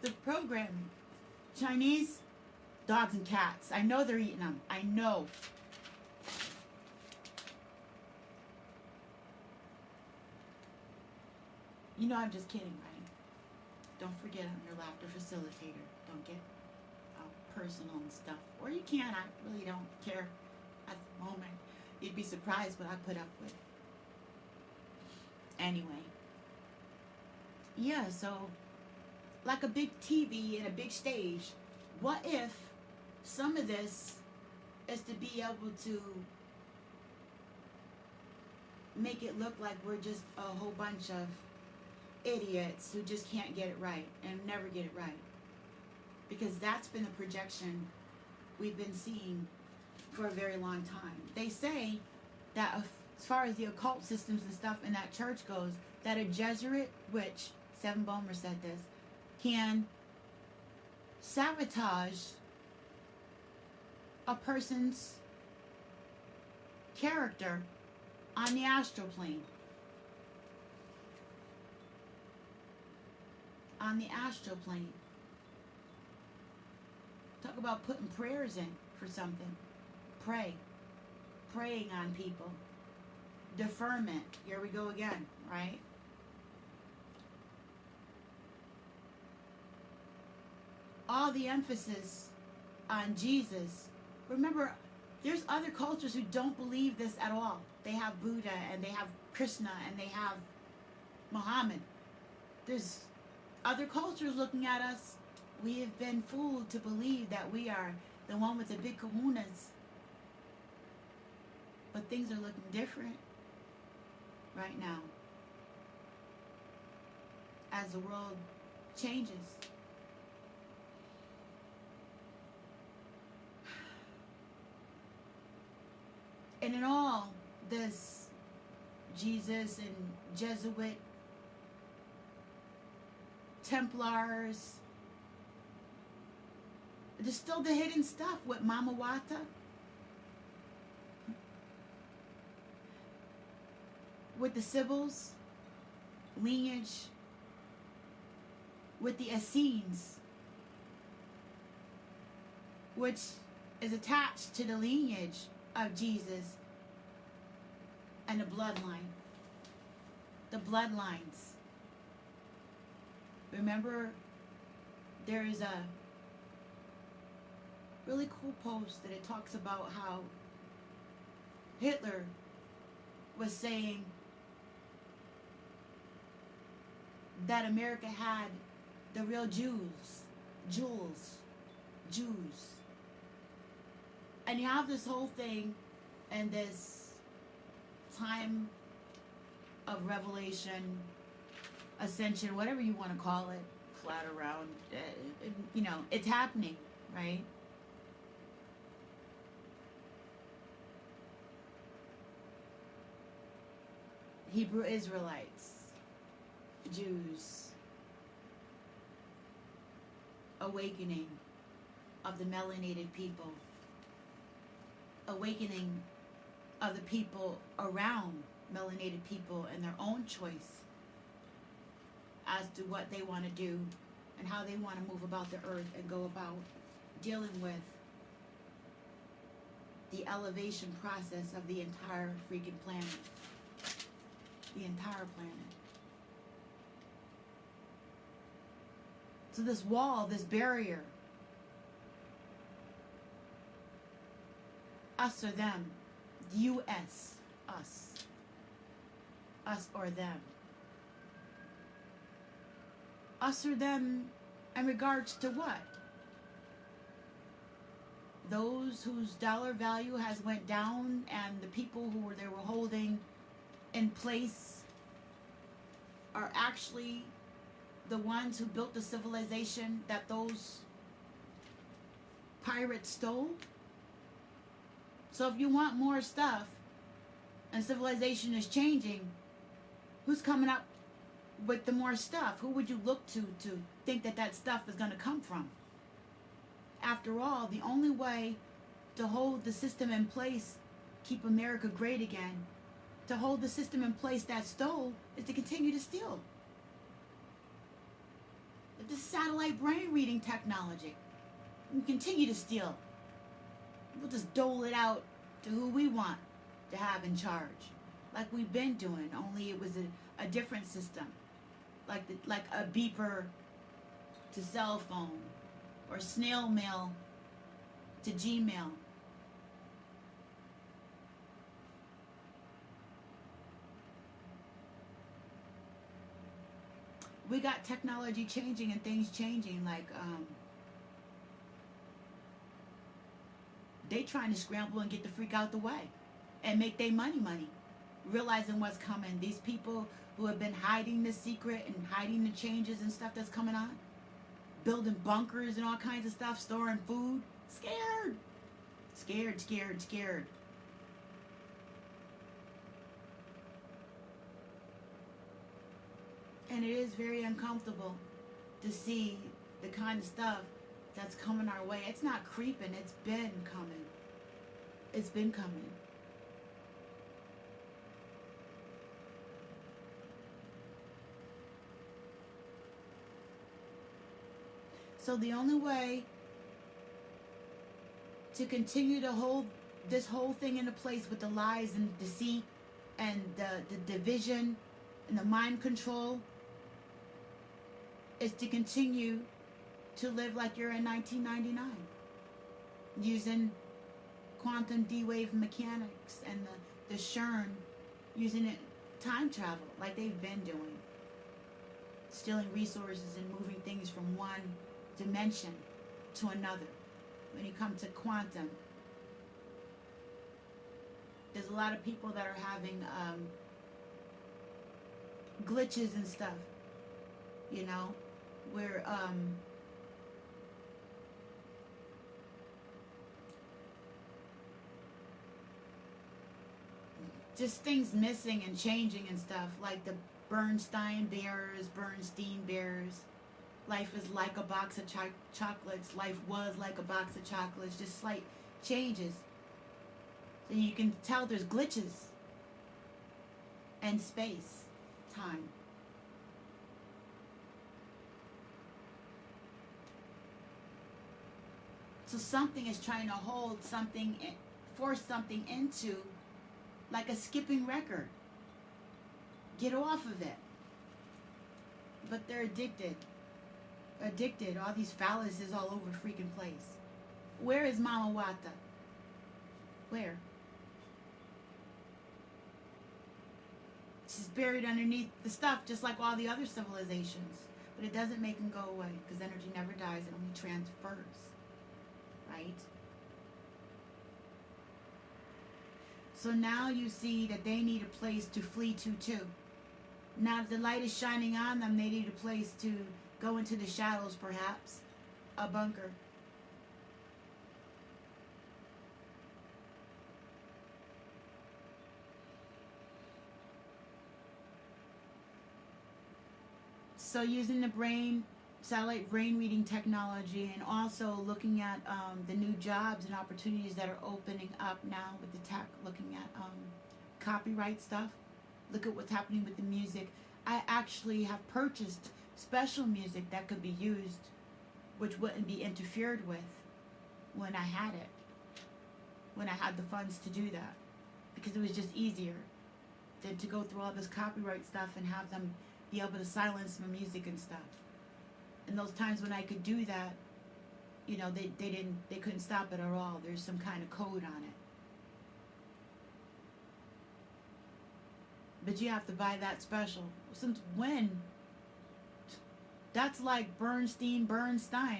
The programming. Chinese, dogs and cats. I know they're eating them. I know. You know I'm just kidding, right? Don't forget I'm your laughter facilitator. Don't get personal and stuff. Or you can. I really don't care at the moment. You'd be surprised what I put up with. Anyway. Yeah, so like a big TV and a big stage, what if some of this is to be able to make it look like we're just a whole bunch of idiots who just can't get it right and never get it right? Because that's been the projection we've been seeing for a very long time. They say that as far as the occult systems and stuff in that church goes, that a Jesuit witch, Seven Bomer said this, can sabotage a person's character on the astral plane. On the astral plane. Talk about putting prayers in for something. Pray. Praying on people. Deferment. Here we go again, right? All the emphasis on Jesus. Remember, there's other cultures who don't believe this at all. They have Buddha, and they have Krishna, and they have Muhammad. There's other cultures looking at us. We have been fooled to believe that we are the one with the big kahunas. But things are looking different right now as the world changes. And in all this Jesus and Jesuit, Templars, there's still the hidden stuff with Mama Wata, with the Sibyls lineage, with the Essenes, which is attached to the lineage of Jesus and the bloodline. The bloodlines. Remember, there is a really cool post that it talks about how Hitler was saying that America had the real Jews. And you have this whole thing and this time of revelation, ascension, whatever you want to call it, flat around, you know, it's happening, right? Hebrew Israelites, Jews, awakening of the melanated people, awakening of the people around melanated people and their own choice as to what they want to do and how they want to move about the earth and go about dealing with the elevation process of the entire freaking planet. The entire planet. So this wall, this barrier, us or them, U.S., us or them. Us or them in regards to what? Those whose dollar value has went down and the people who they were holding in place are actually the ones who built the civilization that those pirates stole. So if you want more stuff and civilization is changing, who's coming up with the more stuff? Who would you look to think that that stuff is going to come from? After all, the only way to hold the system in place, keep America great again, to hold the system in place that stole, is to continue to steal. This satellite brain reading technology. We continue to steal. We'll just dole it out to who we want to have in charge, like we've been doing. Only it was a different system, like a beeper to cell phone, or snail mail to Gmail. We got technology changing and things changing, like they trying to scramble and get the freak out the way and make their money, realizing what's coming. These people who have been hiding the secret and hiding the changes and stuff that's coming on, building bunkers and all kinds of stuff, storing food, scared. And it is very uncomfortable to see the kind of stuff that's coming our way. It's not creeping, it's been coming. It's been coming. So the only way to continue to hold this whole thing into place with the lies and deceit and the division and the mind control is to continue to live like you're in 1999, using quantum D-wave mechanics and the Shern using it time travel like they've been doing, stealing resources and moving things from one dimension to another. When you come to quantum, there's a lot of people that are having glitches and stuff, you know, where just things missing and changing and stuff, like the Bernstein Bears. Life is like a box of chocolates. Life was like a box of chocolates. Just slight changes. So you can tell there's glitches. And space, time. So something is trying to hold something, force something into, like a skipping record. Get off of it. But they're addicted. All these phalluses all over the freaking place. Where is Mama Wata? Where? She's buried underneath the stuff, just like all the other civilizations. But it doesn't make them go away, because energy never dies, it only transfers. Right? So now you see that they need a place to flee to too. Now that the light is shining on them, they need a place to go into the shadows, perhaps. A bunker. So using the satellite brain reading technology, and also looking at the new jobs and opportunities that are opening up now with the tech, looking at copyright stuff. Look at what's happening with the music. I actually have purchased special music that could be used, which wouldn't be interfered with when I had it, when I had the funds to do that, because it was just easier than to go through all this copyright stuff and have them be able to silence my music and stuff. And those times when I could do that, you know, they couldn't stop it at all. There's some kind of code on it. But you have to buy that special. Since when? That's like Bernstein.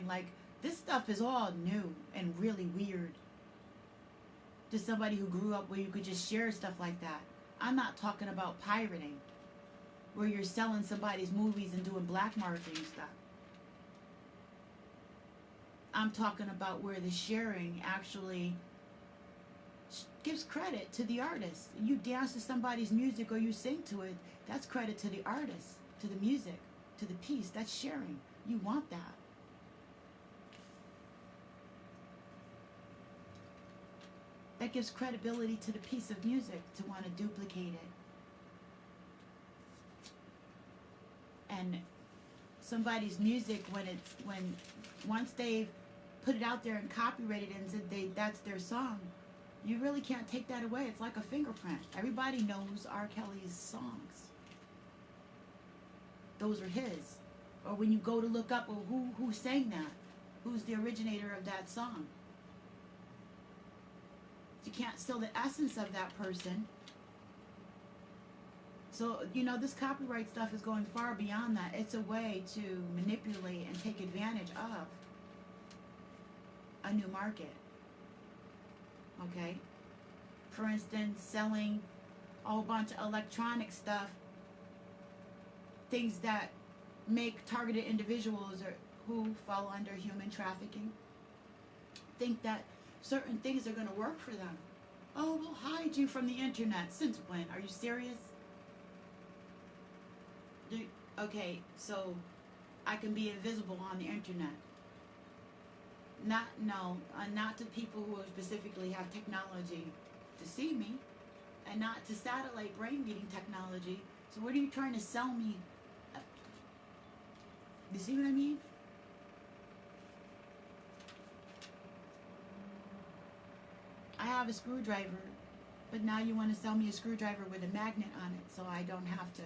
Like, this stuff is all new and really weird. To somebody who grew up where you could just share stuff like that. I'm not talking about pirating, where you're selling somebody's movies and doing black marketing stuff. I'm talking about where the sharing actually gives credit to the artist. You dance to somebody's music or you sing to it, that's credit to the artist, to the music, to the piece. That's sharing. You want that. That gives credibility to the piece of music to want to duplicate it. And somebody's music, when once they've put it out there and copyrighted it and said that's their song, you really can't take that away. It's like a fingerprint. Everybody knows R. Kelly's songs. Those are his. Or when you go to look up, well, who sang that? Who's the originator of that song? You can't steal the essence of that person. So, you know, this copyright stuff is going far beyond that. It's a way to manipulate and take advantage of a new market. Okay? For instance, selling a whole bunch of electronic stuff, things that make targeted individuals or who fall under human trafficking think that certain things are going to work for them. Oh, we'll hide you from the internet. Since when? Are you serious? Okay, so I can be invisible on the internet. Not to people who specifically have technology to see me, and not to satellite brain reading technology. So what are you trying to sell me? You see what I mean? I have a screwdriver, but now you want to sell me a screwdriver with a magnet on it, so I don't have to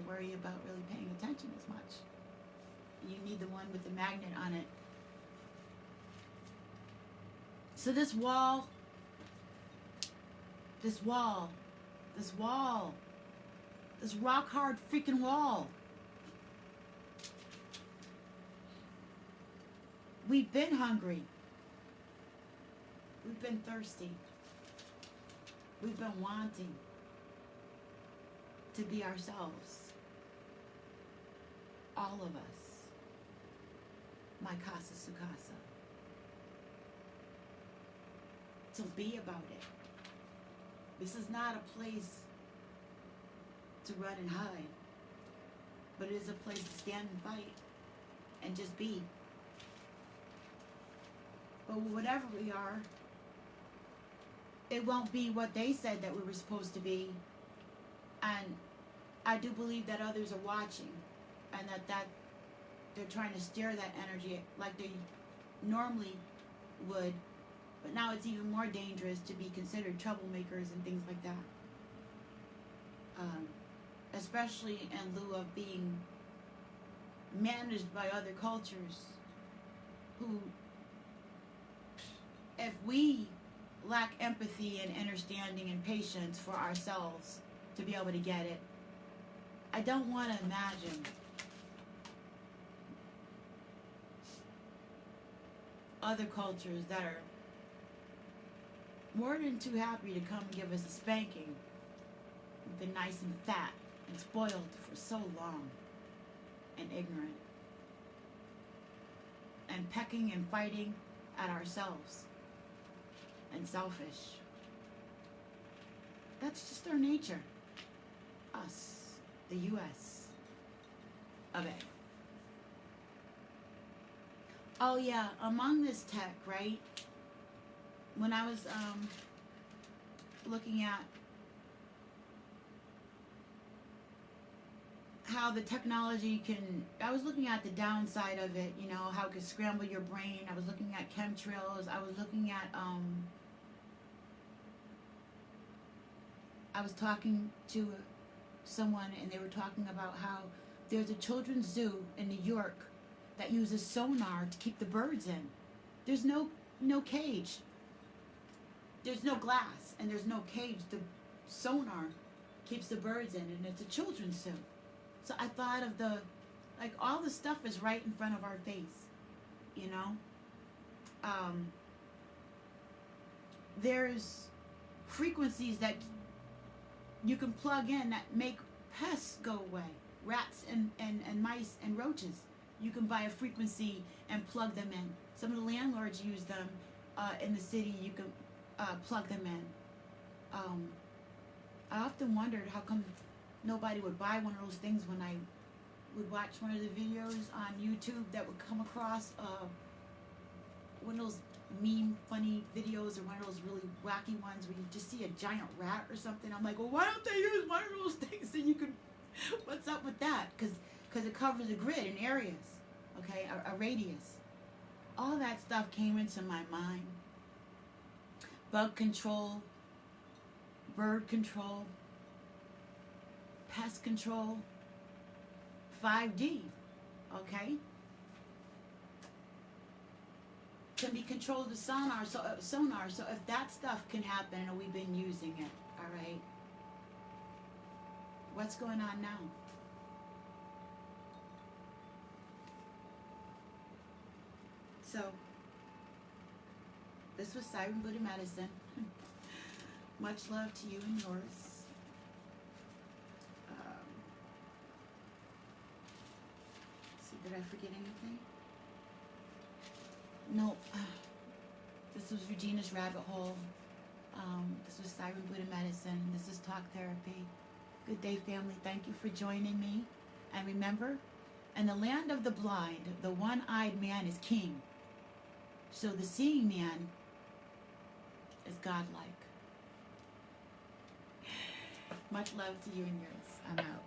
worry about really paying attention as much. You need the one with the magnet on it. So this wall This wall. This wall. This rock hard freaking wall. We've been hungry. We've been thirsty. We've been wanting to be ourselves. All of us. My casa su casa. So be about it. This is not a place to run and hide, but it is a place to stand and fight and just be. But whatever we are, it won't be what they said that we were supposed to be. And I do believe that others are watching, and that they're trying to steer that energy like they normally would. But now it's even more dangerous to be considered troublemakers and things like that. Especially in lieu of being managed by other cultures who, if we lack empathy and understanding and patience for ourselves to be able to get it, I don't want to imagine other cultures that are more than too happy to come and give us a spanking. We've been nice and fat and spoiled for so long and ignorant and pecking and fighting at ourselves and selfish. That's just our nature. Us, the U.S. of A. Oh yeah, among this tech, right? When I was looking at how the technology can, I was looking at the downside of it, you know, how it could scramble your brain. I was looking at chemtrails. I was looking at, I was talking to someone and they were talking about how there's a children's zoo in New York that uses sonar to keep the birds in. There's no cage. There's no glass and there's no cage. The sonar keeps the birds in, and it's a children's zoo. So I thought of all the stuff is right in front of our face, you know? There's frequencies that you can plug in that make pests go away. Rats and mice and roaches. You can buy a frequency and plug them in. Some of the landlords use them in the city. You can plug them in. I often wondered how come nobody would buy one of those things when I would watch one of the videos on YouTube that would come across one of those meme funny videos or one of those really wacky ones where you just see a giant rat or something. I'm like, well, why don't they use one of those things and you can, what's up with that? Because it covers a grid in areas, okay, a radius. All that stuff came into my mind. Bug control, bird control, pest control, 5D, okay? Can be controlled with sonar. So if that stuff can happen, and we've been using it, all right? What's going on now? So, this was Siren Buddha Medicine. Much love to you and yours. See, did I forget anything? Nope. This was Regina's Rabbit Hole. This was Siren Buddha Medicine. This is Talk Therapy. Good day, family. Thank you for joining me. And remember, in the land of the blind, the one-eyed man is king. So the seeing man is godlike. Much love to you and yours. I'm out.